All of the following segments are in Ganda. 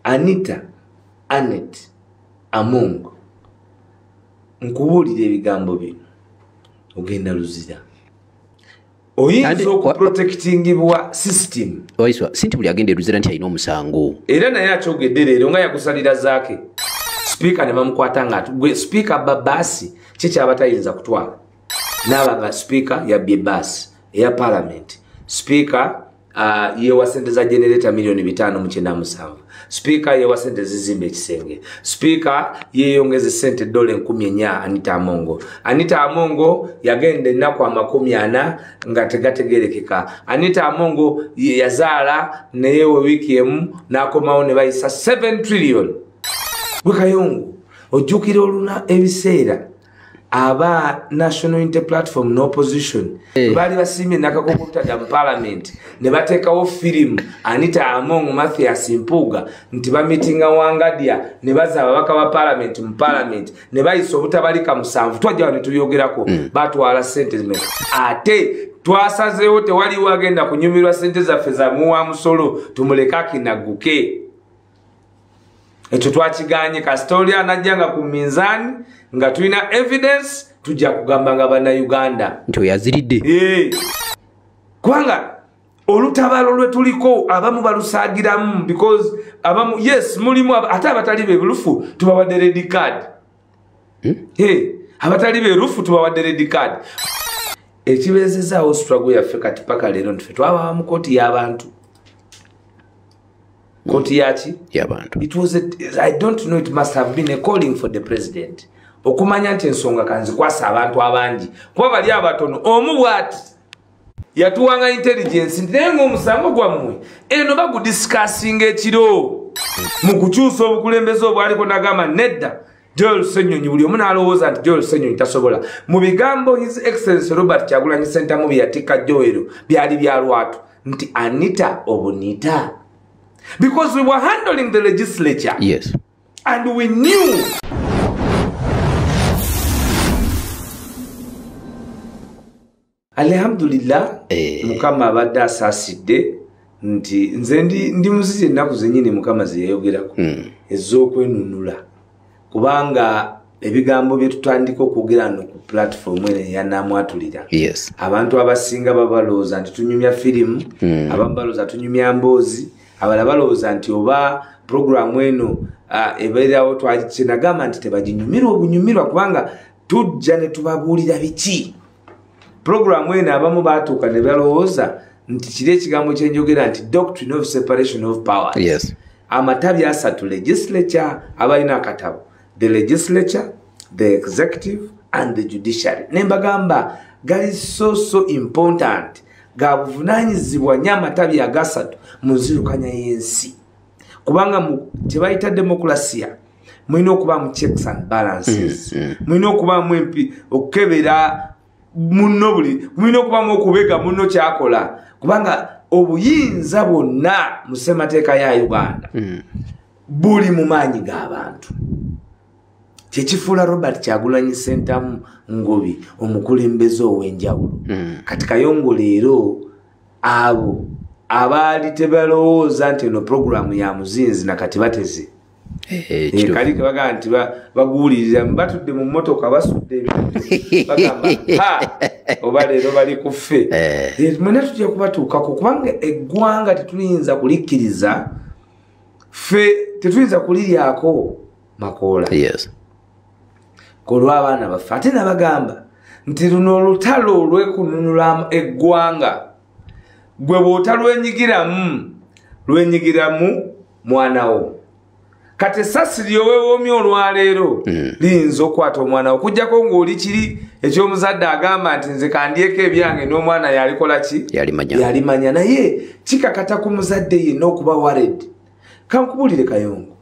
Anita Anet Among nkubuulira ebigambo bino ogenda luzira oyinza okuprotectingibwa system oiswa sinti buli agenda luzira nti alina omusango era naye akyogedde leero nga yakusalira zaake speaker ne bamukwata nga gwe speaker babasi kyekyaba tayinza kutwala n'aba speaker yabbye basi eya parliament speaker yewa sente za generator milioni 597 speaker yewa sente zizimbe ekisenge speaker yeyongeze sente $10,000 Anita Amongo yagenda ennaku 40 nga tegategerekeka Anita Amongo yazaala nayewe wiki emu n'akomawo ne bayisa 7 trillion Bukayungu ojjukira oluna ebiseera aba National Unity Platform no opposition bali basimye nakakokota mu parliament ne batekawo film Anita Amongo Mathias Mpuga nti ba meetinga wangadia ne baza ababaka ba parliament mu parliament ne bayiso obutabalika musanvu twajja ne tuyogerako batwala sente zime ate twasazeewo tewali wagenda kunyumirwa sente zaffe za muwa musolo tumuleka kinaguke ekyo twakiganye kastori anajjanga ku minzani nga tulina evidence tujja kugamba nga bana Uganda nti oyaziridde kubanga olutabalo lwe tuliko abamu balusagiramu because abamu yes mulimu ate abatali beerufu tubawadde red card abatali beerufu tubawadde red card ekibeezezaawo struggle yaffe kati paka leero nti twaba mu kooti y'abantu kooti yaki y'abantu it was I don't know, it must have been a calling for the president okumanya nti ensonga kanzikwasa abantu abangi kuba bali abatono omu bwati yatuwanga intelligence nti naye ng'omusango gwammwe eno bagudiscussing ekiro mu kukyusa obukulembeze obwaliko nagamba nedda Joel Ssenyonyi buli omu n'alowooza nti Joel Ssenyonyi tasobola mu bigambo His Excellency Robert Kyagulanyi Ssentamu bye yatikka Joel byali bya lwatu nti Anita obunita because we were handling the legislature. Yes. And we knew. Alhamdulillah, mukama abadde asaasidde nti nze ndi muziki ennaku zennyini mukama ze yayogerako ez'okwenunula kubanga ebigambo bye tutandika okwogera no ku platform eno eyanamwatulira abantu abasinga babalooza nti tunyumya firimu abamu balooza tunyumya mboozi abala balowooza nti oba programu eno ebeerawo kyenagamba nti tebaginyumirwa obunyumirwa kubanga tujja ne tubabuulira biki programu eno abamu baatuuka ne balowooza nti kiri ekigambo kyenjogera nti doctrine of separation of powers amatabi asatu legislature abalina akatabo the legislature the executive and the judiciary nembagamba gali so important ga buvunaanyizibwa nnyo amatabi agasatu mu nzirukanya y'ensi kubanga kyebayita demokrasiya mulina okuba mu checks and balances mulina okuba mu okukebera munno buli mulina okuba mu okubega munno kyakola kubanga obuyinza bwonna mu ssemateeka ya Uganda buli mu maanyi g'abantu kyekifuula Robert Kyagulanyi Ssentamu Ngobi omukulembeze ow'enjawulo kati Kayongo leero abo abaali tebalowooza nti eno programu ya muzinzi nakati bateze kali kebagaa nti baguwulirira batudde mu mmotoka basudde ebintu bagamba oba leero bali ku ffe mwena tujja kubatuukako kubanga eggwanga tetuliyinza kulikkiriza ffe tetuyinza kuliryako makoola kolw'abaana baffe ate nabagamba nti luno olutalo olw'ekununula eggwanga gwe bw'otalwenyigiramu mwanawo kati essasi lyowewoomye olwaleero liyinza okukwata omwana okujjako ng'oli kiri eky'omuzadde agamba nti nze kandyeko ebyange n'omwana yalikola ki yalimanya naye kikakata ku muzadde yenna okuba wared kankubuulire Kayongo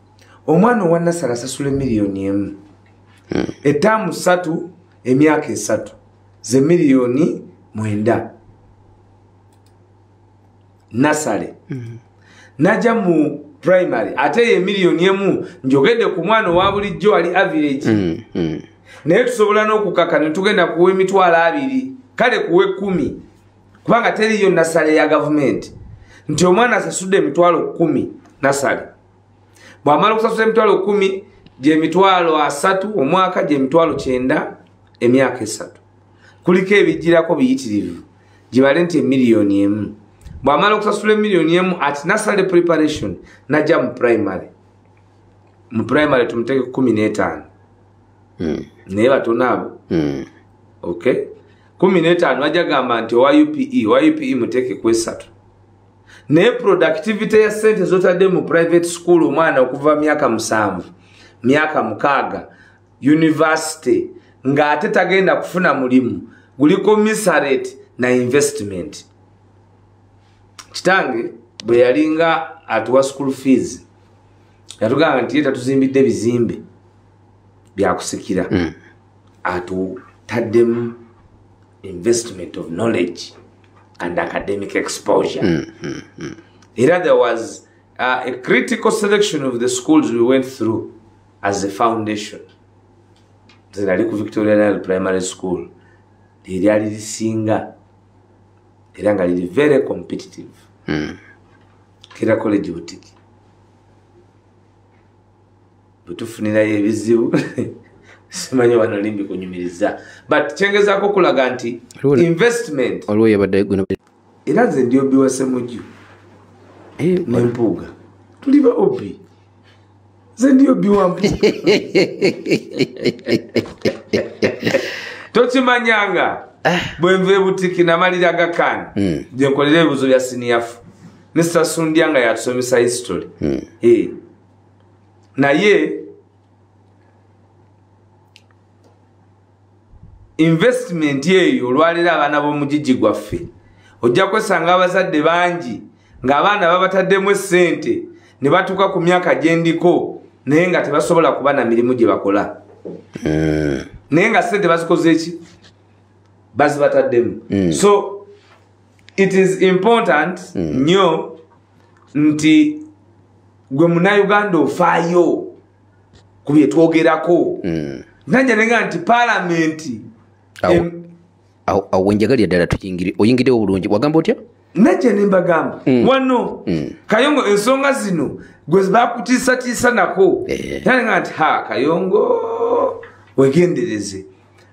omwana owa Nasala asasula $1,000,000 ettaamu 3 emyaka 3 ze $9,000,000 Nasale najja mu primary ate ye $1,000,000 njogedde ku mwana owa bulijjo ali average naye tusobola n'okukaka ne tugenda kuwa $2,000 kale kuwe 10 kubanga teriyo Nasale ya gavumenti nti omwana asasudde $10,000 Nasale bw'amala okusasula emitwalo 10 gy'emitwalo 3 omwaka gy'emitwalo 9 emyaka 3 kuliko ebijjirako biyitirivu gibale nti emiliyoni emu bw'amala okusasula emiliyoni emu at nursery preparation najja mu primary tumuteeke 15 naye batono abo okay 15 wajja gamba nti owa UPE muteeke ku 3 naye productivity ya sente zotadde mu private school omwana okuva myaka 7 myaka 6 university ng'ate tagenda kufuna mulimu guliko miserate na investment. Kitange bwe yalinga atuwa school fees yatugamba nti tatuzimbidde bizimbe byakusikira atutaddemu investment of knowledge and academic exposure. There was a critical selection of the schools we went through as a foundation. Zirali ku Victoria Primary School lyali lisinga era nga liri very competitive. Kira college butiki butufunirayo ebizibu simanyi wanalimbi kunyumiriza but kyengezako kulaga nti investment era nze ndi obi wase mujju nempuuga tuliba obi nze ndi obi wampuuga tokimanyanga bwenva ebutiki namalira gakani gyenkolera ebibuzo bya siniafu nesasundya nga yatusomesa history naye investment yeyo olwalira abaana b'omugigi gwaffe ojja kwesanga abazadde bangi ng'abaana babataddemu essente ne batuuka ku myaka gyendiko naye nga tebasobola kuba na mirimu gye bakola naye nga ssente bazikoze eki bazibataddemu so it is important nnyo nti gwe munnayuganda ofaayo ku bye twogerako najja nenga nti paalamenti awo wenjagalira ddala tuyingire oyingirewo bulungi wagamba otya najja ne mbagamba wano Kayongo ensonga zino gwe bakutiisatiisa nako yanenga nti Kayongo wegendereze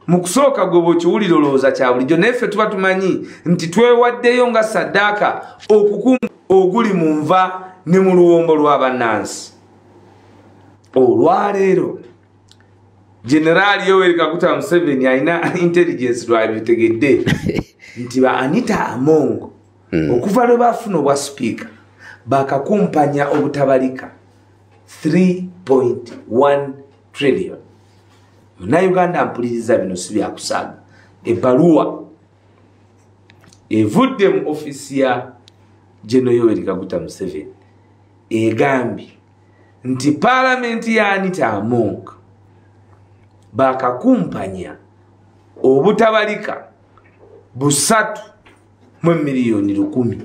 mu kusooka gwe bw'okiwulira olowooza kya bulijjo naye ffe tuba tumanyi nti twewaddeyo nga saddaaka okukuuma oguli mu nva ne mu luwombo lw'abannansi olwaleero General Yoweri Kaguta Museveni alina intelligence lwabitegedde nti ba Anita Among okuva lwe bafuna obwa speaker bakakumpanya obutabalika 3.1 trillion. Munnayuganda mpuliriza bino si byakusaaga ebbaluwa evudde mu ofisi ya General Yoweri Kaguta Museveni egambye nti paalamenti ya Anita Among bakakumpanya obutabalika 3 miliyoni 10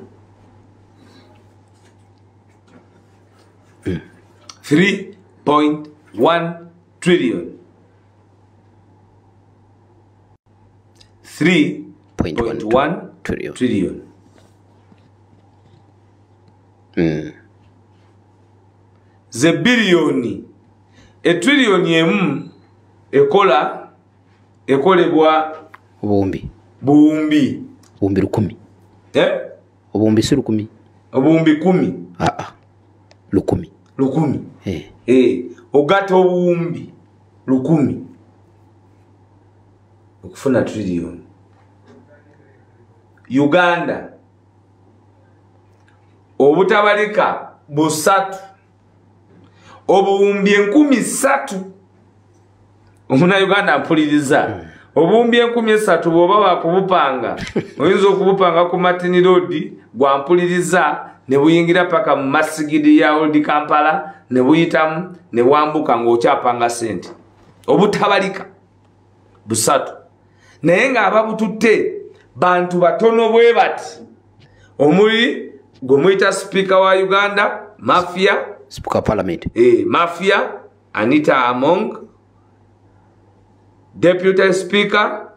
3.1 trillion 3.1 trillion ze biliyoni etriliyoni emu ekolebwa obuwumbi 10 obuwumbi si 10 obuwumbi 10 10 ogata obuwumbi 10 okufuna trillion. Uganda obutabalika 3 obuwumbi 3,000 Omunnayuganda mpuliriza obuwumbi 3,000 bw'oba bakubupanga oyinza okubupanga ku Martin Road gwa mpuliriza ne buyingira paka mu masigidi ya Old Kampala ne buyitamu ne wambuka ng'okyapanga sente obutabalika 3 naye ng'ababututte bantu batono bwe bati omuli gwe muyita speaker wa Uganda Mafia speaker parliament Mafia Anita Among Deputy Speaker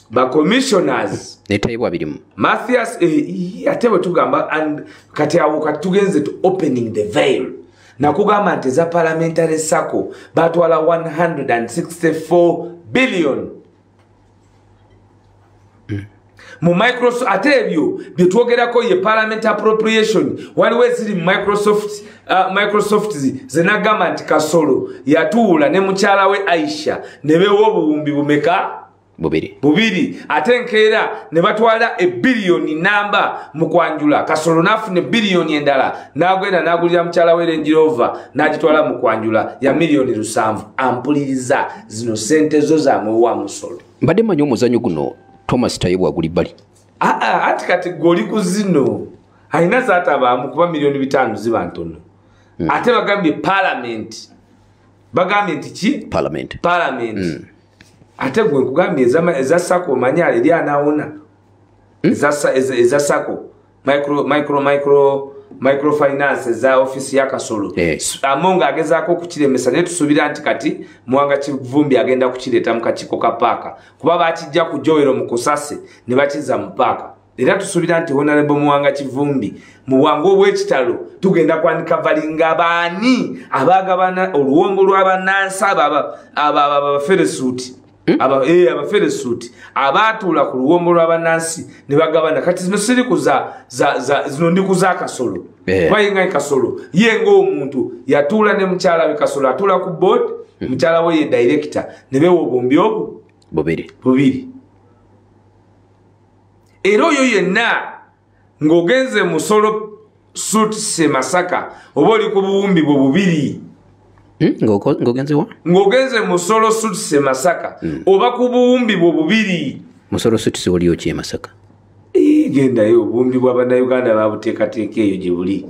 ba commissioners netayibwa birimu Mathias atebo tugamba and kati awo katugenze to opening the veil nakugamba nti eza parliamentary sacco batwala 164 billion mu Microsoft. Ate ebyo byetwogerako ye parliament appropriation waliwo eziri mu Microsoft zenagamba nti Kasolo yatuula ne mukyala we Aisha ne beewa obuwumbi bumeka bubiri ate nkeera ne batwala ebbiliyoni namba mu kwanjula. Kasolo n'afuna ebbiliyoni endala n'agenda n'agulira mukyala we Range Rover n'agitwala mu kwanjula ya miliyoni 7. Ampuliriza zino sente zo zamwewa Musolo. Mbadde manyi omuzanyo guno Thomas Tayebwa guli bali. Ati kati goli ku zino alina zaatabaamu kuba miliyoni 5 ziba ntono. Ate bagambye parliament. Bagambye nti ki? Parliament. Ate gwe nkugambye eza sako omanyala eri anaawona. Eza sako microfinance eza office ya Kasolo. Amonga agezaako okukiremesa naye tusuubira nti kati Muwanga Kivumbi agenda kukireeta mu kakiiko ka paaka kuba bakijja ku Joero mu Kusase ne bakiza mu paaka. Era tusuubira nti Honorable Muwanga Kivumbi mu bwangu obw'ekitalo tugenda kwanika balinga baani abagabana oluwombo lw'abannansi abaferesuuti abaferesuuti abaatuula ku luwombo lw'abannansi ne bagabana. Kati zino siri zino ndi kuza Kasolo bayinga Kasolo ye ng'omuntu yatuula ne mukyala we Kasolo atuula ku board mukyala we ye director ne beewa obumbi obwo bubiri. Era oyo yenna ng'ogenze Musolo Suit Masaka oba oli ku buwumbi bwo bubiri. Ng'ogenze Musolo Suit Masaka oba ku buwumbi bwo bubiri. Musolo Suit oliyo ki Masaka? Gendayo obuwumbi bw'Abannayuganda babuteekateeka eyo gye buli.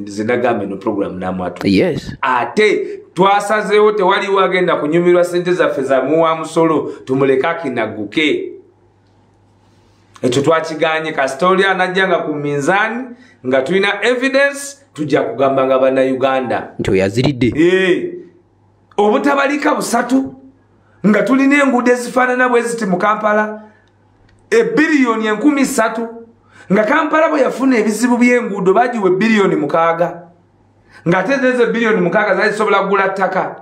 Ze nagambe no program namwatu. Yes. Ate twasazeewo tewaliwo agenda kunyumirwa sente zaffe za muwa Musolo tumuleka kinaguke. Ekyo twakiganye kasitoli anajjanga ku minzaani nga tulina evidence tujja kugamba nga Bannayuganda nti oyaziridde. Obutabalika busatu nga tulina enguudo ezifaanana bwe ziti mu Kampala ebbiliyoni 13,000 nga Kampala bwe yafuna ebizibu by'enguudo bagiwa ebbiliyoni 6 ng'ate ezo ebbiliyoni 6 zaali zisobola kugula ttaka.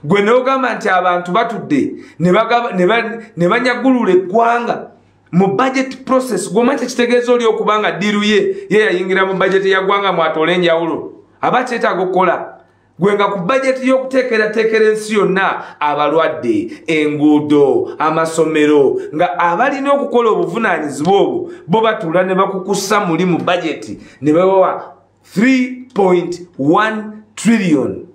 Gwe n'ogamba nti abantu batudde ne banyagulula eggwanga mu budget process. Gw'omanyi tekitegeeza oli okubanga ddiiru ye yayingira mu budget ya ggwanga mwatole enjawulo aba kyetaaga okukola. Gwe nga ku budget y'okuteekerateekera ensi yonna abalwadde, enguudo, amasomero nga abalina okukola obuvunaanyizibwa obwo bo batuula ne bakukusa muli mu budget ne bawa 3.1 trillion.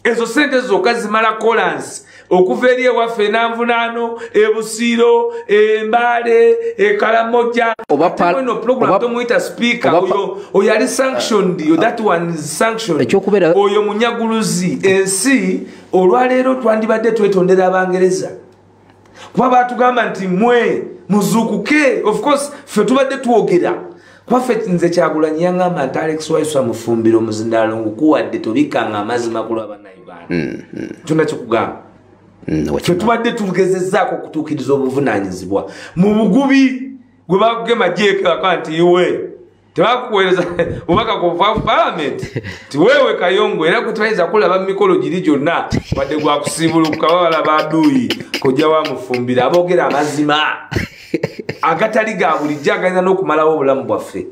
Ezo sente zokka zimala kolansi okuva eri ewaffe Nanvunaano, Busiiro, Mbale, Karamoja. No program tomuyita speaker oyo yali sanctioned, that one is sanctioned. Oyo munyaguluzi. Ensi olwaleero twandibadde twetondera Abangereza kuba batugamba nti mwe muzuukuke. Of course ffe tubadde twogera kwaffe nze Kyagulanyi yaŋŋamba nti Alex Waiso amufumbira omuzindaalo ngukuwadde tobikanga amazima ku lw'Abannayuganda. Kyonna kikugamba ffe tubadde tugezezzaako okutuukiriza obuvunaanyizibwa mu bugubi gwe bakugema jeekaka nti iwe tebakuweereza obubaka kuva ku Parliament ti weewe Kayongo era gwe tebayinza kulaba mu mikolo giri gyonna wadde gwakusiibuluka babala baduuyi kojja wamufumbira aboogera amazima agatali ga bulijjo agayinza n'okumalawo obulamu bwaffe.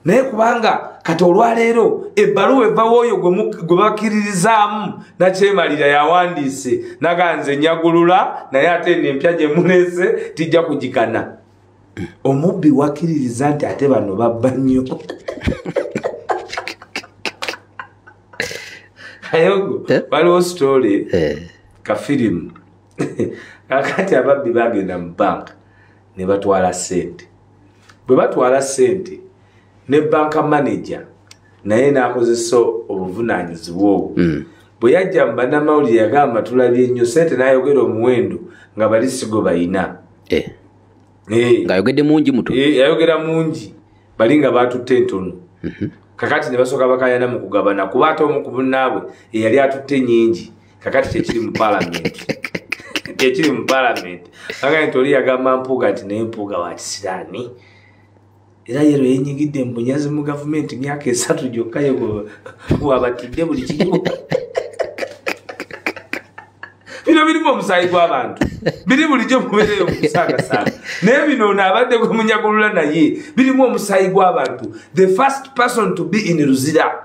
Naye kubanga kati olwaleero ebbaluwa evawo oyo gwe bakkiririzaamu nakyemalira yawandiise naganze nyagulula naye ate nempya gye muleese tijja kugikana. Omubbi wakkiririza nti ate bano babba nnyo. Kayongo waliwo story ka firimu kakati ababbi bagenda mu banka ne batwala ssente. Bwe batwala ssente ne banka manager naye n'akozesa obuvunaanyizibwa obwo. Bwe yajja mu bannamawulire yagamba tulabye nnyo ssente n'ayogera omuwendo nga balisigo bayina. Ng'ayogedde mungi muto. Yayogera mungi bali nga baatutte entono. Kakati ne basooka bakayana mu kugabana kuba ate omu ku bunnaabwe eyali atutte nnyingi. Kakati kyekiri mu Parliament. Kyekiri mu Parliament. Kakati nti oli yagamba Mpuuga nti naye Mpuuga wa kisiraani. era yero yenyigidde mbunyazi mu gavumenti myaka 3 gyokka yo wabatidde buli kimu bino birimu omusayi gw'abantu biri bulijjo mubeereyo okusaagasaga naye bino naabadde gwe munyagulula naye birimu omusayi gw'abantu. The first person to be in Luzira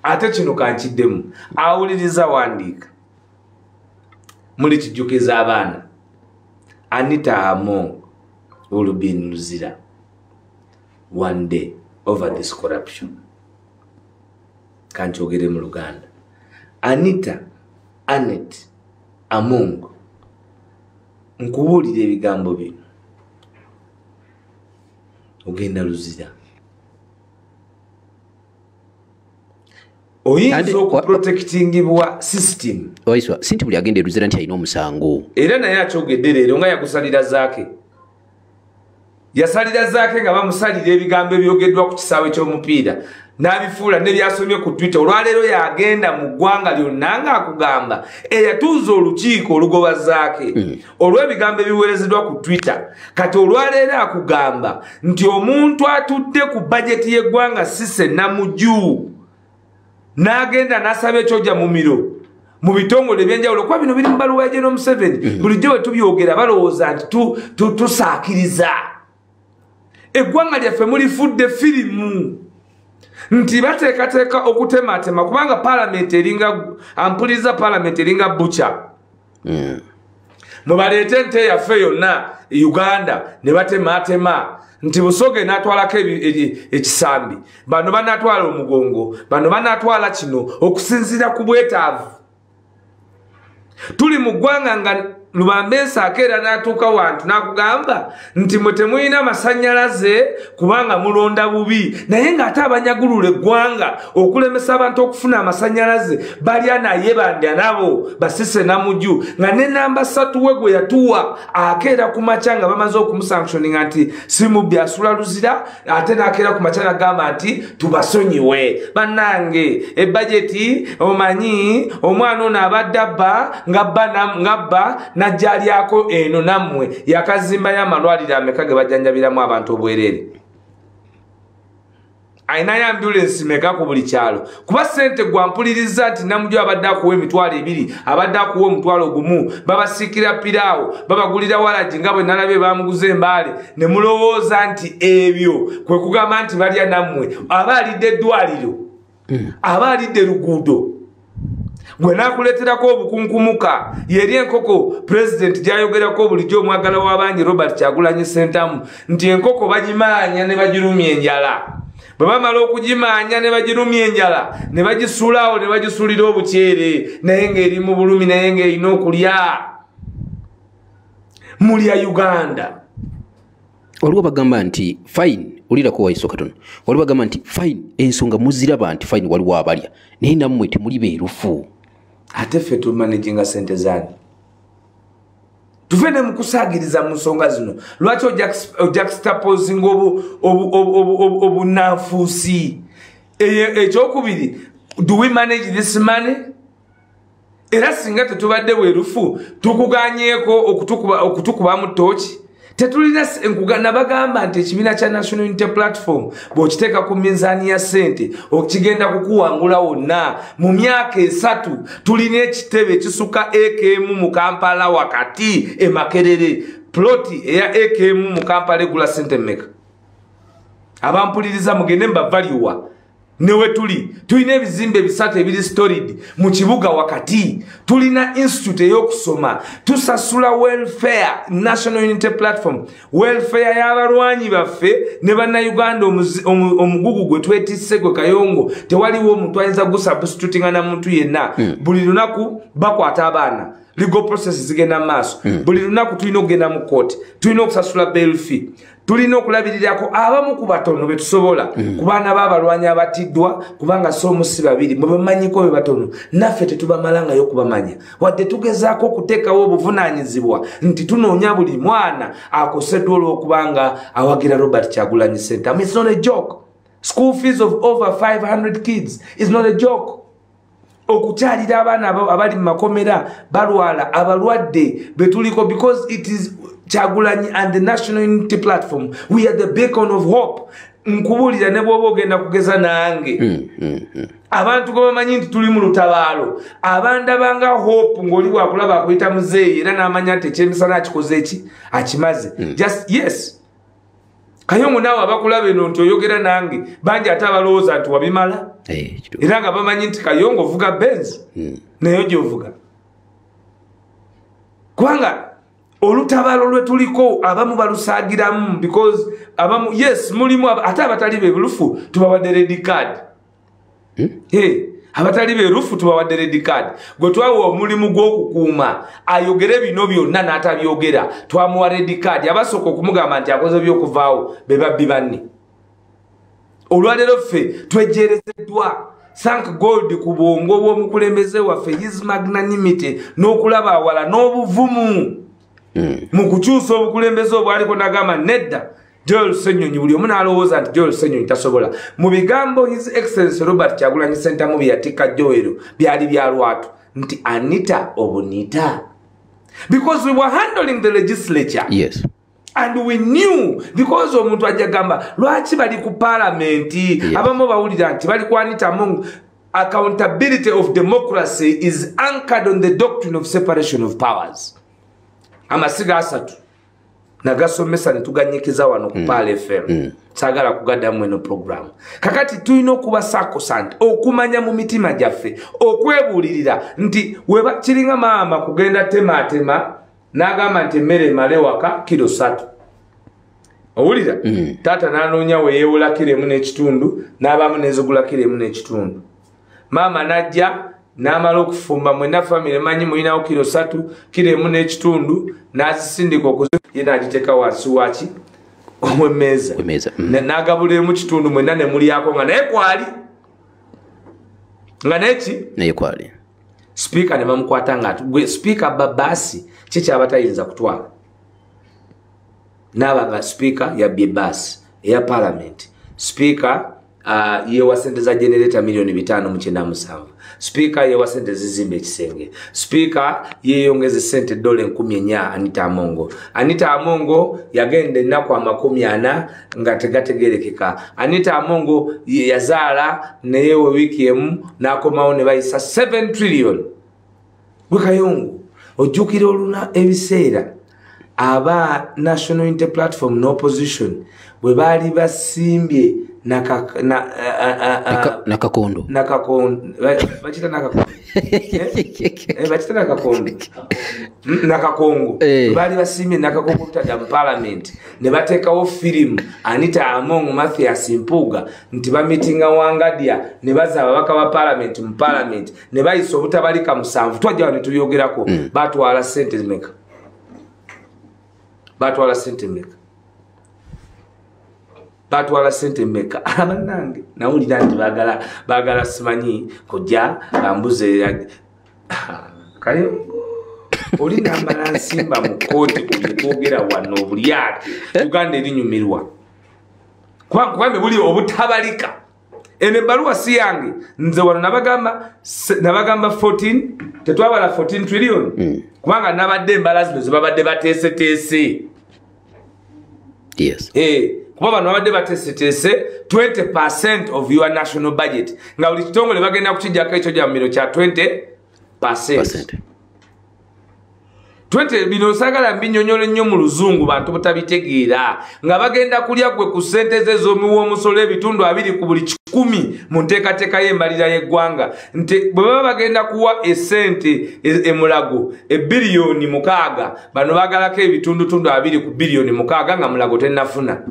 ate kino kankiddemu awuliriza wandiika muli kijjukiza abaana Anita Among will be in Luzira one day over this corruption. Kanchogere mu Luganda. Anita Anet Among nkubuulira ebigambo bino ogenda Luzira oyinza okuprotectingibwa system oiswa sinti buli agende Luzira nti alina omusango era naye akyogedde leero nga yakusalira zaake yasalira zaake nga bamusalira ebigambo ebyogeddwa ku kisaawe ky'omupiira n'abifuula ne byasomye ku Twitter. Olwaleero yagenda mu ggwanga lyonna ng'akugamba eyatuuza olukiiko olugoba zaake olw'ebigambo ebiweerezeddwa ku Twitter. Kati olwaleero akugamba nti omuntu atudde ku bajeti y'eggwanga Cissy Namujju n'agenda n'asaba ekyojja mu miro mu bitongole ebyenjawulo kuba bino biri mu baluwa ya General Museveni. Bulijjo bwe tubyogera balowooza nti tusaakiriza. Eggwanga lyaffe mulifudde firimu nti bateekateeka okutematema kubanga parliament eringa ampuliza parliament eringa bucha mubaleete ente yaffe yonna Uganda ne batematema nti Busoge n'atwalako ekisambi bano banatwala omugongo bano banatwala kino okusinziira ku bwetaavu. Tuli mu ggwanga nga Lubambeesa akeera n'atuuka wantu n'akugamba nti mwe temulina amasannyalaze kubanga mulonda bubi naye ng'ate abanyagulula eggwanga okulemesa abantu okufuna amasannyalaze balya naye bandya nabo ba Cissy Namujju nga ne namba 3 we gwe yatuwa akeera ku makya nga bamaze okumusanctioninga nti si mubbi asula Luzira ate n'akeera ku makya n'agamba nti tubasonyiwe bannange ebajeti omanyi omwana ono abadde abba ngabba najjalyako eno nammwe yakazimba y'amalwaliro ameka ge bajjanjabiramu abantu obwerere ayinayo ambulance meka ku buli kyalo kuba ssente gwampuliriza nti Namujju abadde akuwa emitwalo 2 abadde akuwa omutwalo gumu babasiikira piraawo babagulira walagi nga bwe nalabye bamuguza embaale ne mulowooza nti ebyo kwe kugamba nti balya nammwe aba alidde eddwaliro aba alidde luguudo gwe nakuleeterako obukunkumuka yeri enkoko president gyayogerako bulijjo omwagala w'abangi Robert Kyagulanyi Ssentamu nti enkoko bagimaanya ne bagirumya enjala bwe bamala okugimaanya ne bagirumya enjala ne bagisulawo ne bagisulira obukyere naye ng'eri mu bulumi naye ng'erina okulya mulya Uganda. Waliwo bagamba nti fine olirako waiso katono waliwo bagamba nti fine ensonga muziraba nti fine waliwo abalya naye nammwe temuli beerufu ate ffe tumanaginga sente zaani tuve ne mukusaagiriza mu nsonga zino lwaki ojaxtaposinga obunanfuusi ekyokubiri do we manage this money era singa tetubadde bwerufu tukuganyeeko okutukubamu tooki tetulina nkugana bagamba nti ekibiina kya National Unity Platform bw'okiteeka ku minzaani ya ssente okigenda kukuwangula wonna mu myaka 3 tulina ekitebe ekisuka AKM mu Kampala wakati Makerere ploti eya AKM mu Kampala egula ssente mmeka abampuliriza mugende mbavaliwa newe tulina ebizimbe 3 ebiri storied mu kibuga wakati tulina institute y'okusoma tusasula welfare National Unity Platform welfare y'abalwanyi baffe ne bannayuganda omugugu gwe twetisse gwe Kayongo tewaliwo omuntu ayinza gusubstitutinga na muntu yenna buli lunaku bakwata abaana legal process zigenda maaso buli lunaku tulina okugenda mu court tulina okusasula bail fee tulina okulabirirako abamu ku batono be tusobola ku baana b'abalwanyi abatiddwa kubanga soomusi babiri mwe bamanyiko be batono naffe tetubamalangayo kubamanya wadde tugezaako okuteekawo obuvunaanyizibwa nti tunoonya buli mwana akoseddwa olw'okubanga awagira Robert Kyagulanyi Ssentamu. It's not a joke. School fees of over 500 kids is not a joke. Okukyalira abaana abali mu makomera balwala abalwadde betuliko because it is Kyagulanyi and the National Unity Platform, we are the beacon of hope. Nkubulira ne bwoba ogenda kugeza nange abantu go bamanyi nti tuli mu lutabaalo abandabanga hope ng'oli bwakulaba akuyita muzeeyi era n'amanya nti ekyemisana akikoze eki akimaze just yes Kayongo naawe abakulaba eno nti oyogera nange bangi ate abalowooza nti wabimala era nga bamanyi nti Kayongo ovuga Benz naye gy'ovuga kubanga olutabaalo lwe tuliko abamu balusaagiramu because abamu yes mulimu ate abatali beerufu tubawadde red card abatali beerufu tubawadde red card gwe twawa omulimu gw'okukuuma ayogere bino byonna n'atabyogera twamuwa red card abasooka okumugamba nti akoze by'okuvaawo be babbi banne olwaleero ffe twejeerezeddwa thank God ku bwongo bw'omukulembeze waffe his magnanimity n'okulaba awala n'obuvumu mu kukyusa obukulembeze obwaliko nagamba nedda Joel Ssenyonyi buli omu n'alowooza nti Joel Ssenyonyi tasobola mu bigambo his excellency Robert Kyagulanyi Ssentamu bye yatikka Joel byali bya lwatu nti Anita Obonita because we were handling the legislature yes and we knew because omuntu ajja gamba lwaki bali ku parliamenti abamu bawulira nti bali ku Anita Among accountability of democracy is anchored on the doctrine of separation of powers amasiga asatu nagasomesa netuganyikiriza wano ku Pal FM sagala kugaddamu eno program kakati tulina okuba sacrosanct okumanya mu mitima gyaffe okwebuulirira nti weba kiringa maama kugenda tematema n'agamba nti emmere emale waka kilo 3 owulira taata n'anoonya weyeewola kilo 1.5 n'abamu nezigula kilo 1.5 maama najja n'amala okufumba mwena family manyi mulinawo kilo 3 kilo 1.5 n'azisindika ye n'agiteeka wansi waki omwemmeeza n'agabulemu kitundu mwena ne mulyako nga naye kwali nga naye kwali speaker ne bamukwata nga gwe speaker babasi kyekyaba tayinza kutwala n'abanga speaker yabbye basi eya parliament speaker yewa sente za generator milioni 5.97 speaker yewa sente zizimbe ekisenge speaker yeyongeze sente $10,000 Anita Amongo yagenda ennaku 40 nga tegategerekeka Anita Amongo yazaala nayewe wiiki emu n'akomawo ne bayisa 7 trillion gwe Kayongo ojjukira oluna ebiseera aba National Unity Platform n'opposition bwe baali basimbye nakakondo bachita nakakondo bachita nakakondo nakakongo bali basimye nakakongo kutaja mu parliament ne bateekawo film Anita Among Mathias Mpuga nti ba meetinga wangadia ne baza ababaka ba parliament mu parliament ne bayisa obutabalika musanvu twajja ne tuyogerako batwala sente meka batwala sente meka abanange nawulira nti bagala simanyi kujja bambuze kale oli nambala nsimba mu kooti kubyogera wano obulyake Uganda erinyumirwa kwambe buli obutabalika ene baluwa si yange nze wano nabagamba 14 tetwabala 14 trillion kubanga nabadde embalazi zo babadde bateese yes kuba bano babadde bateese 20% of your national budget nga buli kitongole bagenda kukijjako ekyo kya mmiro kya 20%. 20 bino sagala mbinyonyole nnyo mu luzungu bantu butabitegeera nga bagenda kulya gwe ku ssente ze z'omuwa omusolo ebitundu 2 ku buli 10 mu nteekateeka y'embalira y'eggwanga nti bwe baba bagenda kuwa essente emulago ebiliyoni 6 bano bagalako ebitundutundu 2 ku biliyoni 6 nga mulago tennafuna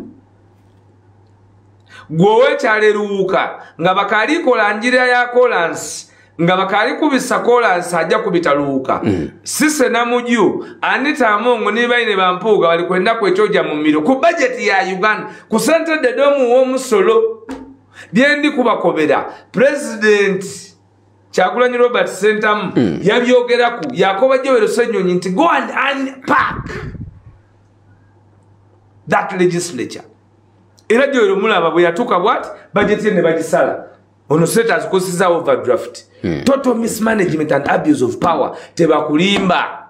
gwowe kyaleruuka nga bakalikola njira ya kolansi nga bakali kubisa kolansi ajja kubitaluuka sise namuju Anita Amongo ni baine bampuga bali kwenda kwechoja mu mmiro ku budget ya Uganda ku sente de domu w'omusolo byendi kubakobera president Kyagulanyi Robert Ssentamu yabyogeraku Yakoba Joel Ssenyonyi nti go and unpack that legislature era Joel mulaba bwe yatuka bwati budget ne bagisala ono set causes overdraft total mismanagement and abuse of power tebakulimba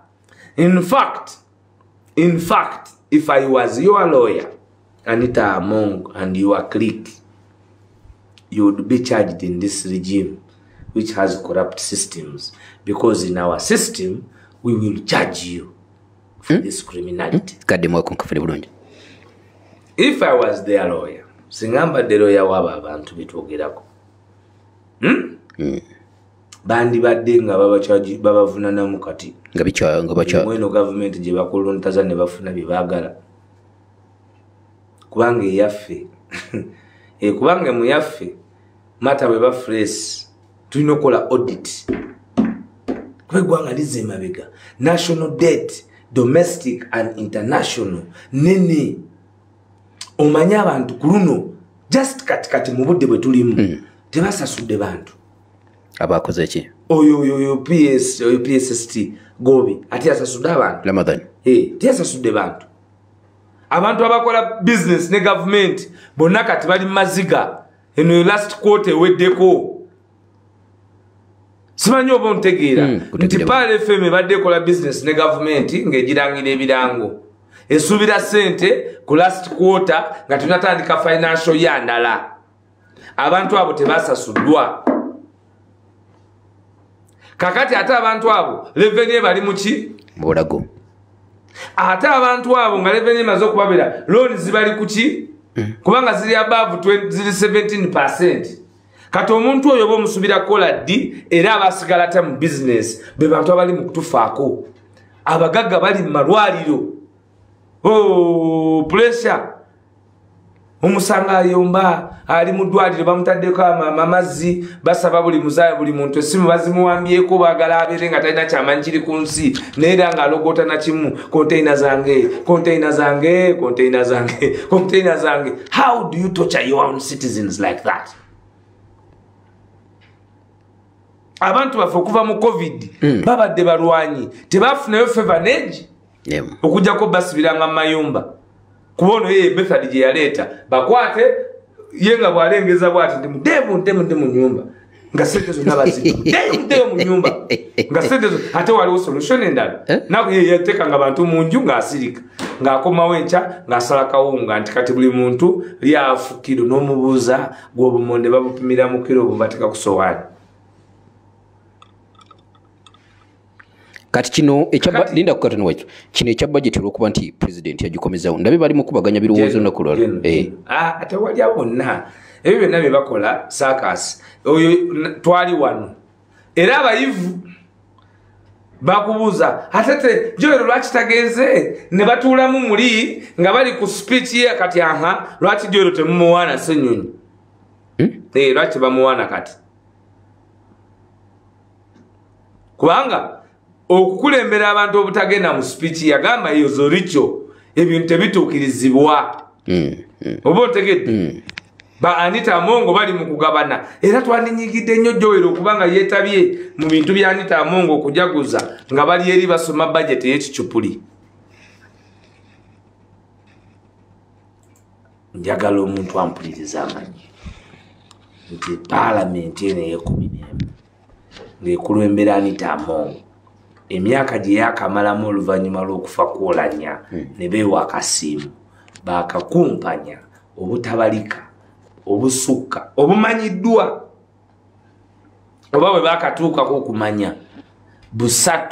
in fact In fact, if I was your lawyer, Anita Among, and your clique, you would be charged in this regime, which has corrupt systems. Because in our system, we will charge you for this criminality. If I was their lawyer, singamba de lawyer waba abantu bitwogerako. Bandi badde nga babavunana mu kati. Nga mweno government gye bakolontaza ne bafuna bye baagala. Kubanga eyaffe. Kubanga mu yaffe mata bwe ba fresh tulina okukola audit. Kuba eggwanga lizza emabega. National debt, domestic and international, nene. Omanya abantu ku luno just katikati mu budde bwe tulimu tebasasudde bantu. Abakoze ki? Oyo PSST Gobi ati asasudde abantu. Ramadan. Tiyasasudde bantu. Abantu abakola business ne government bonna kati bali maziga. Eno last quarter weddeko. Simanyi oba ontegeera. Nti Pale FM badde kola business ne government ng'egirangira ebirango. Esubira sente ku last quarter nga tunatandika financial year ndala. Abantu abo tebasasuddwa. Kakati ate abantu abo revenue bali muki? Bolago. Ate abantu abo nga revenue maze okubabira loans zibali kuki? Kubanga ziri above ziri 17%. Kati omuntu oyo bomusubira kola ddi era abasigala ta mu business be bantu abali mu kutufaako. Abagagga bali mu malwaliro. Pressure. Omusanga ayomba ali mu ddwaliro bamutaddeko amazzi basaba buli muzaaya buli muntu esimu bazimuwambyeko baagala abeere nga talina kyamanyi kiri ku nsi neera nga alogota na kimu container zange. How do you torture your own citizens like that? Abantu baffe okuva mu COVID babadde balwanyi tebafunayo fevanage okujjako basibiranga mu mayumba. Kuba ono ye method gye yaleeta bakwate ye nga bw'alengeza bw'ati ndi mudde mu nyumba nga sente zonna bazidde mu nyumba nga sente zo ate waliwo solution endala naku ye yateekanga abantu mu nju ng'asirika ng'akomawo enkya ng'asala kawunga nti kati buli muntu lyafu kiro n'omubuuza gw'obumonde babupimira mu kiro bubateeka ku sowaani. Kati kino linda kukatano wakyo kino ekya budget olwokuba nti president yagikomezawo ndabe bali mu kubaganya birowoozo nnaku lwala. Ate wali abonna ebyo byonna bye bakola circus oyo twali wano era abayivu bakubuuza ate Joel lwaki tagenze ne batuulamu muli nga bali ku speech ye kati lwaki Joel temumuwaana Ssenyonyi lwaki bamuwaana kati kubanga okukulembera abantu obutagenda mu speech yagamba eyo zoricho ebintu tebituukirizibwa. Oba otegedde ba Anita Amongo bali mu kugabana era twandinyigidde nnyo Joel okubanga yeetabye mu bintu bya Anita Amongo okujaguza nga bali eri basoma budget y'ekicupuli. Njagala omuntu ampuliriza amanyi nti Parliament eno ey'ekumi ng'ekulembera Anita Amongo emyaka gye yakamalamu oluvannyuma lw'okufa kw'Oulanyah ne beewa akasiimu baakakumpanya obutabalika obusukka obumanyiddwa oba bwe baakatuukako okumanya 3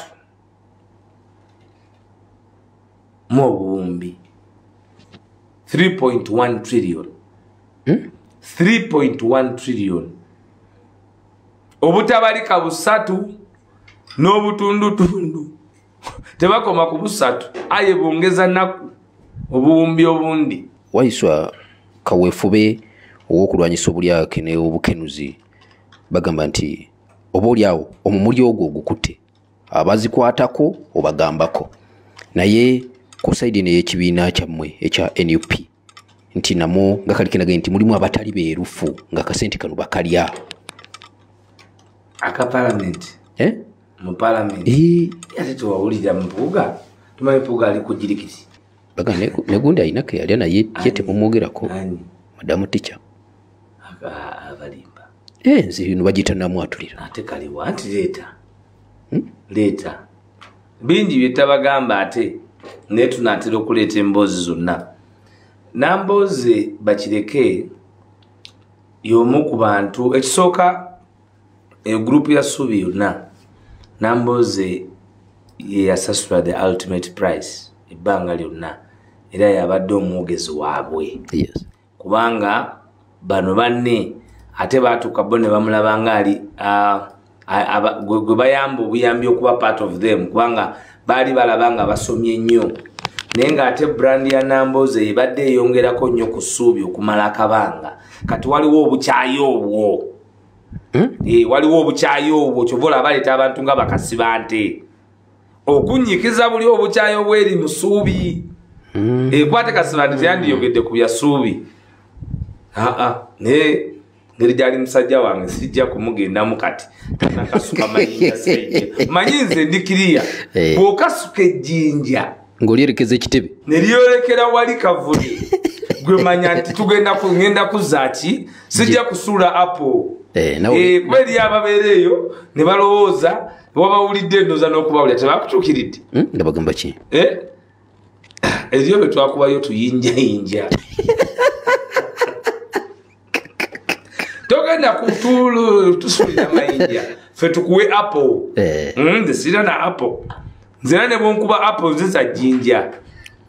mu obuwumbi 3.1 trillion 3.1 trillion obutabalika 3 n'obutundutundu tebakoma ku 3 aye bongeza naku obuwumbi obundi. Waiswa kaweefube ow'okulwanyisa obulyake n'obukenuzi bagamba nti oba oliawo omumuli ogwo ogukutte abazikwatako obagambako naye ku saidi n'ekibiina kyammwe ekya NUP nti namo nga kalikenagaye nti mulimu abatali beerufu nga kasente kano bakalya aka parliament mu parliament ate tewawulira mpuuga tumanyi mpuuga ali ku jirikisi baga negundi ayinako yalya naye ye temumwogerako madamu tica abalimba nze bino bagiyita namwatulira ate kaliwa anti leeta bingi bye tabagamba ate naye tunaatera okuleeta emboozi zonna. Nambooze bakireke y'omu ku bantu ekisooka egurupu ya Ssuubi yonna Nambooze ye yasasula the ultimate price ebbanga lyonna era yabadde omwogezi waabwe. Yes. Kubanga bano banne ate baatuuka bo ne bamulaba ngaali gwe bayamba obuyambi okuba part of them kubanga baali balaba nga basomye nnyo naye ng'ate brand ya Nambooze ebadde eyongerako nnyo ku Ssuubi okumala akabanga kati waliwo obukyayi obwo. Waliwo obukyayi obwo kyova olaba baleeta abantu nga bakasiba nte okunyikiza buli obukyayi obweri mu Ssuubi. Kwate kasiba nti teyandiyogedde ku bya Ssuubi naye ngeri gyali musajja wange sijja kumugendamu kati nakasuka mayinja seije manyi nze ndikiriya bw'okasuka ejjinja ng'olyerekeza ekitebe ne lyolekera wali kavuli gwe manya nti ngenda kuzaaki sijja kusuula apo kuba eriyo ababeera eyo ne balowooza wabawulidde endooza n'okubawulira tebakutuukiridde. Ndabagamba ki? Eriyo bwe twakubayo tuyinjayinja togenda tusuulira mayinja ffe tukuwe apo. Nze sirina na apo nzera ne bwonkuba apo nziza jjinja.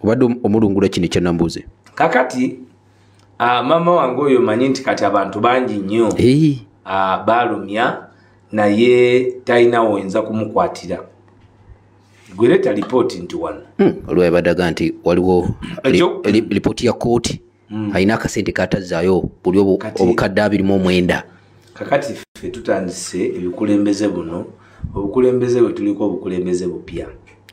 Obadde omulungula kino kya Nambooze kakati maama wange oyo manyi nti kati abantu bangi nnyo baalumya naye talina woyinza kumukwatira gwe leeta lipooti nti wano olwo yabadaga nti waliwo lipooti ya kooti alina akasente katazzaayo buli obukadde 29. kakati ffe tutandise ebikulembeze buno obukulembeze bwe tuliko obukulembeze bupya.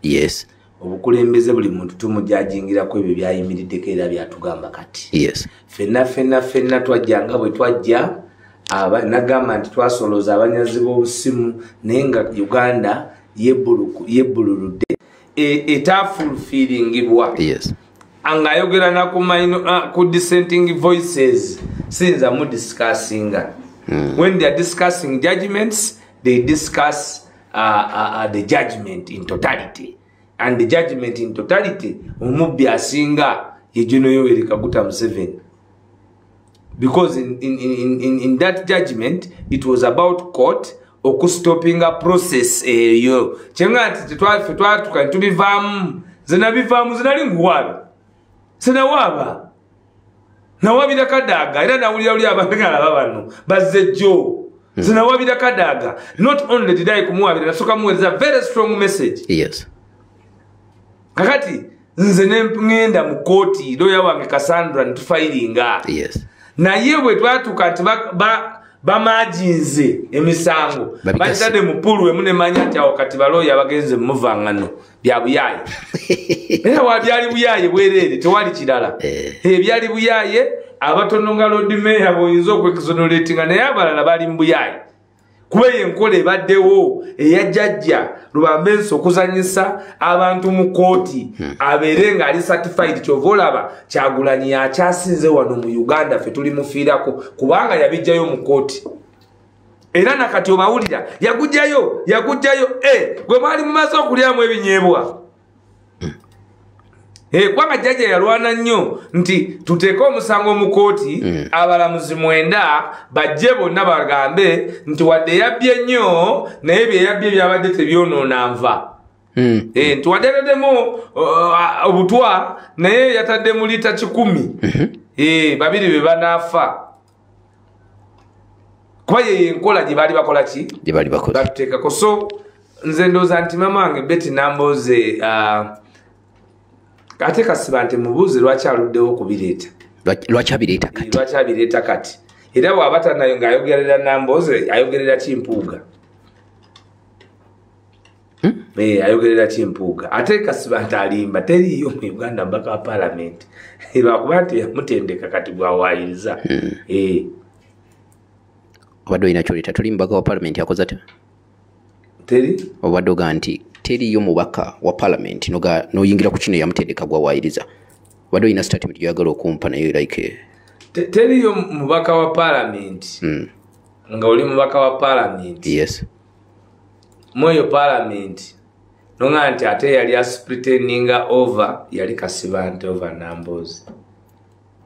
Yes. Obukulembeze buli muntu tumujajingirako ebyo byayimiriddeko era byatugamba kati. Yes. Fenna twajjanga bwe twajja nagamba nti twasolooza abanyazi b'obusimu naye nga Uganda yebbululudde etafulfilingibwa. Yes. Angayogera ku dissenting voices sinza mu discussinga. When they are discussing judgments, they discuss the judgment in totality. And the judgment in totality, omubbi asinga ye General Yoweri Kaguta Museveni. Because in that judgment, it was about court okustopping a process eyo. Chenga ati twatuka tubivamu, zinabivamu zinalinguwabi. Sinawaba. Nawabira kadaga era nawulira uli abagala babano bazzejo. Zinawabira kadaga. Not only did I kumuwabira nasoka muweza very strong message. Yes. Kakati nze ngenda mu kooti lawyer wange Cassandra ntufairinga. Yes. Naye bwe twatuka nti bamajinze emisango batade mupulu emune manya nti awo kati baloya bagenze muvangano bya buyaye. Era wabyali buyaye bwerere tewali kirala. Byali buyaye abatono nga Lord Mayor boyinza okwexoneratinga naye abalala bali mbuyaye. Kuba enkola ebaddewo eyajjajja Lubambensi okuzanyisa abantu mu kooti abeere nga ali certified kyova olaba Kyagulanyi akyasinze wano mu Uganda ffe tuli mufiirako kubanga yabijjayo mu kooti. Era nakati obawulira yagujjayo gwe mwali mumaze okulyamu ebinyeebwa. Kubanga jjajja yalwana nnyo nti tuteeke omusango mu kooti abalamuzi 9 bajje bonna bagambe nti wadde yabbye nnyo naye bye yabbye byabadde tebyonoona nva. Nti wadde yataddemu obutwa naye yatadde mu lita 10. Babiri be banaafa. Kuba ye enkola gye baali bakola ki? Gye baali bakola. Batuteekako. So nze ndowooza nti maama wange Betty Nambooze ate kasiba nti mubuuzi lwaki aluddewo okubireeta. Lwaki abireeta kati? Lwaki abireeta kati. Era bw'aba nayo ng'ayogerera Nambooze ayogerera Kimpuuga. Ayogerera Kimpuuga. Ate kasiba nti alimba teriiyo mu Uganda mpaka wa Parliament. Lwakuba nti yamutendeka kati bw'awaayiriza. Obadde olina ky'oleeta tuli mubaka wa Parliament akoze ate? Teri? Obadde oga nti teriyo mubaka wa Parliament noyingira ku kino yamutendeka gwawayiriza. Obadde olina statement gy'oyagala okumpa naye like teriyo mubaka wa Parliament. Nga oli mubaka wa Parliament. Yes. Mweyo Parliament nonga nti ate yali asplitendinga over yali Kasibante over Nambooze.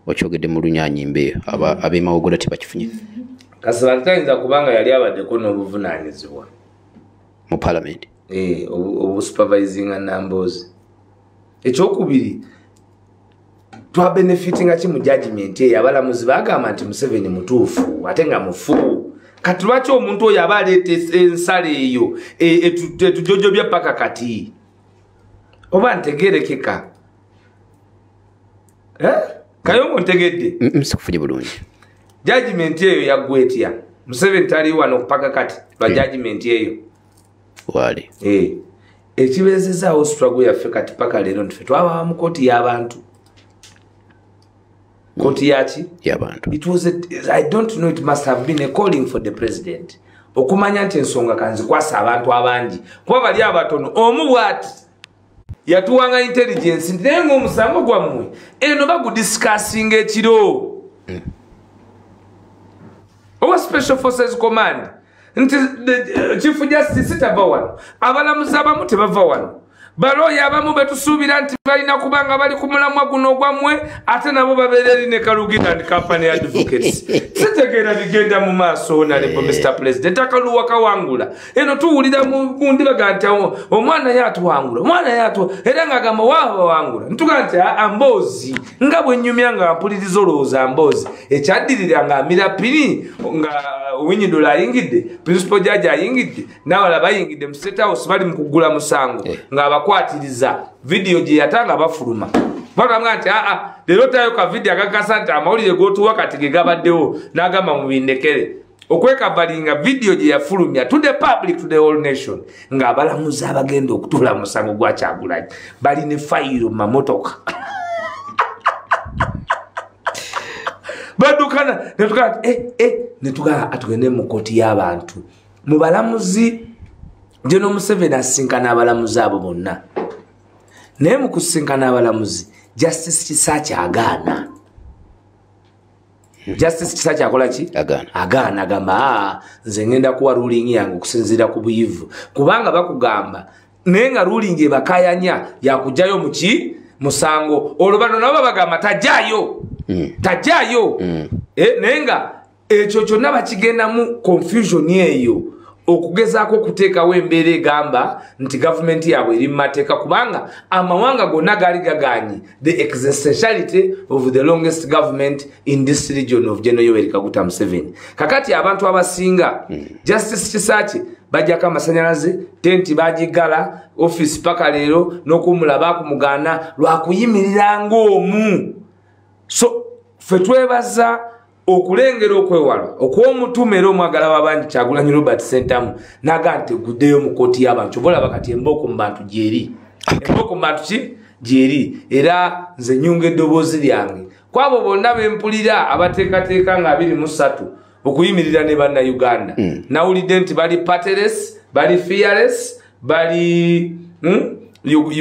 Okyogedde mu Lunyanyimbe ab'emawogola tebakifunye. Kasibante ayinza kubanga yali abaddeko n'obuvunaanyizibwa mu parliament. Obusupervisinga Nambooze. Ekyokubiri twabenefitinga ki mu judgment eyo abalamuzi bagamba nti Museveni mutuufu ate nga mufu. Kati lwaki omuntu oyo aba aleeta ensala eyo etujojobya paka kati oba ntegerekeka Kayongo ntegedde sikufunye bulungi judgment eyo yaggwa etya Museveni tali wano paka kati lwa judgment eyo wali ekibeezezaawo struggle yaffe kati paka leero nti ffe twaba mu kooti y'abantu Koti yachi yabantu. It was I don't know, it must have been a calling for the president. Okumanya nti ensonga kanzi kwasa abantu abangi. Kuba bali abatono omu bwati yatuwanga intelligence ntengo omusango gwammwe eno bagudiscussing ekiro. Owa Special Forces Command nti Chief Justice tava wano abalamuzi abamu tebava wano. Baloya abamu betusuubira nti balina kubanga bali ku mulamwa guno gwammwe ate nabo babeera ne Kalugira and Company Advocates. Sitegeera bigenda mu maaso nalebo Mr. President akaluwa kawangula. Eno tuwulira mu ndibaga nti omwana yatuwangula. Omwana yatu era ng'agamba waaba wangula. Ntuga nti Amboozi nga bwe nnyumya nga mpuliriza olowooza Amboozi ekyaddirira ng'amira pini nga Winyidola ayingidde principal judge ayingidde n'abalala bayingidde mu State House bali mu kugula musango ng'abakwatiriza video gye yatanga bafuluma bagamba nti leero tayo ka video agakasa nti amawulire g'otuwa kati ge gabaddewo n'agamba mubindekere okwekavalinga video gye yafulumya to the public, to the whole nation ng'abalamuzi abagenda okutuula musango gwa Kyagulanyi bali ne fayiro mu mamotoka badukana netuga netuga atugende mu kooti y'abantu mu balamuzi General Museveni asinkana abalamuzi abo bonna naye mu kusinkana abalamuzi Justice Kisakya agaana. Justice Kisakya akola ki? Agaana agamba nze ngenda kuwa ruling yange okusinziira ku buyivu kubanga bakugamba naye nga ruling ebakayanya yakujjayo mu ki musango olubano nabo bagamba tajjayo tajjayo naye nga ekyo kyonna bakigenda mu confusion eyo okugezaako okuteekawo embeera egamba nti gavumenti yaabwe eri mu mateeka kubanga amawanga gonna gaali gaganye the existentiality of the longest government in this region of General Yoweri Kaguta Museveni. Kakati abantu abasinga Justice Kisakya bajjako amasanyalaze tenti bagigala office paka leero n'okumulaba kumugana lwakuyimirira ng'omu. So ffe twebaza okulengera okwewala okw'omutumero omwagala w'abangi Kyagulanyi Robert Sentamu naga nti guddeyo mu kooti y'abantu bolaba kati emboko mu bantu gyeri emboko mu bantu ki gyeri era nze nyunga eddoboozi lyange kwabo bonna bempulira abateekateeka nga 23 okuyimirira ne bannayuganda nawulidde nti bali parteless bali fearless bali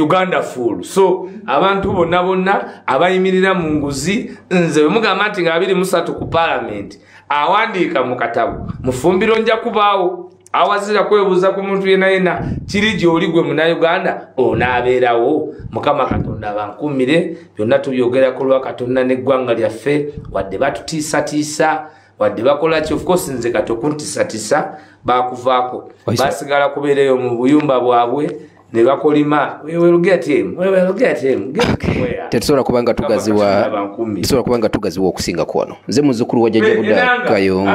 Uganda full. So abantu bonna abayimirira mu nguzi nze bemugamba nti nga 23 ku parliament awandiika mu katabu mufumbiro nja kubaawo awazira kwebuuza ku muntu yena kiri gy'oli gwe munnayuganda onaabeerawo Mukama Katonda abankumire byonna tubyogera ku lwa Katonda n'eggwanga lyaffe wadde batutiisatiisa wadde bakola ki of course nze kati okuntiisatiisa bakuvaako basigala kubeerayo mu buyumba bwabwe ne bakolima we will get him tetusobola kubanga tugaziwa okusinga kwano nze muzzukulu wa Jjajja Buda Kayongo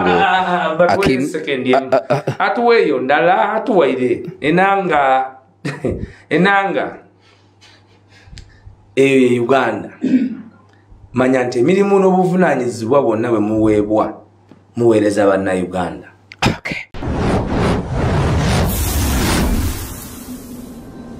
atuweeyo ndala atuwaire enanga eyo Uganda manya nti emirimu n'obuvunaanyizibwa bwonna bwe muweebwa muweereza bannayuganda